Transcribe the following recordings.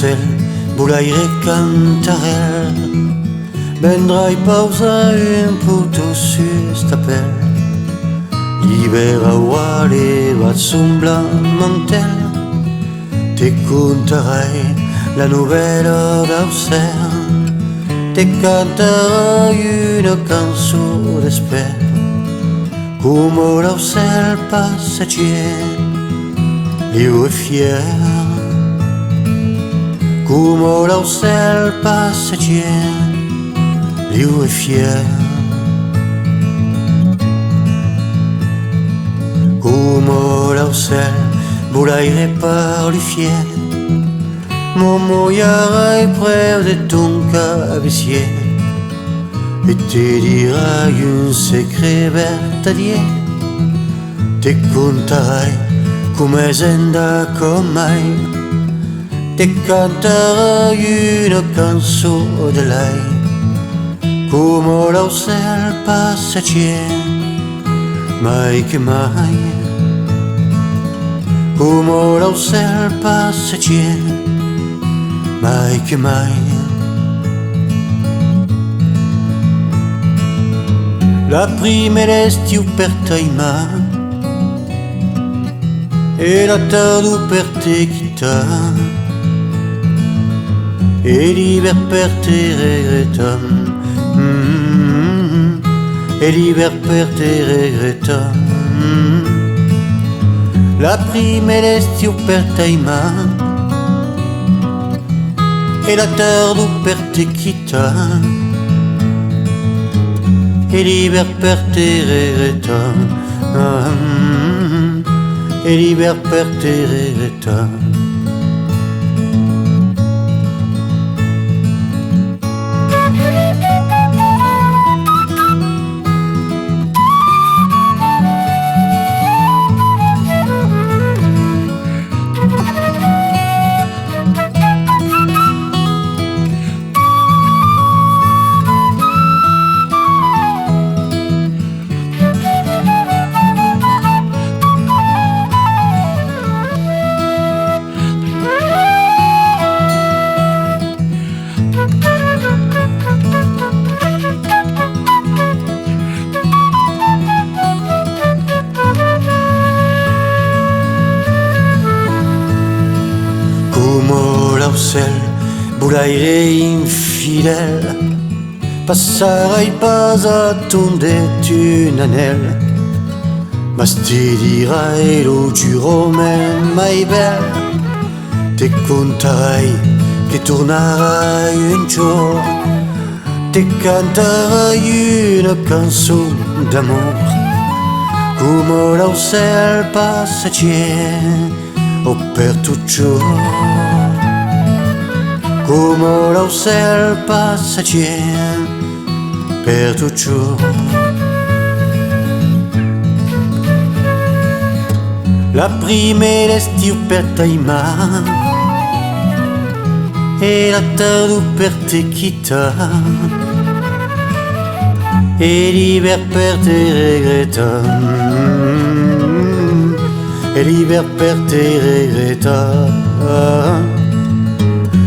AUCEL, bulaire cantarel, vendrai pausa un puto stapel, libera uale va sombra mantel, te conterai la novella d'AUCEL, te canterai una canzone d'espera, come l'AUCEL passagier, liu e fier, come l'AUCEL passagier, liu e fier, come l'AUCEL volaire par le fier, mon moyard près de ton cavessier, et te dira un secret vertadier, te conterai come senda con mai, te canterai una canzone de lei, come l'AUCEL passagier, mai che mai, come l'AUCEL passagier, mai che mai. La prima l'estiu per taima, e la tardu per te quitta, e l'hiver per te regretta, e l'hiver per te regretta. La prima l'estiu per taima, e la tardu per te quitta, e l'hiver per te regretta, e l'hiver per te regretta. Come l'AUCEL, bulaire infidèle, passerai pas à tomber un anel, mas te dirai lo giuro mai belle, te conterai che tornerai un giorno, te canterai una canzone d'amor, come l'AUCEL passagier, o per toujours, come l'AUCEL passagier, per toujours. La prima l'estiu per taima, e la tardu per te quitta, e l'hiver per te regretta, e l'hiver per te regretta.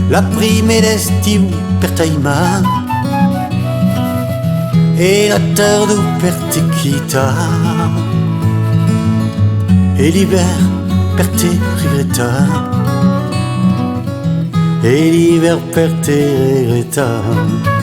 La prima l'estiu per taima, e la tardu per te quitta, e l'hiver per te regretta, e l'hiver per te regretta.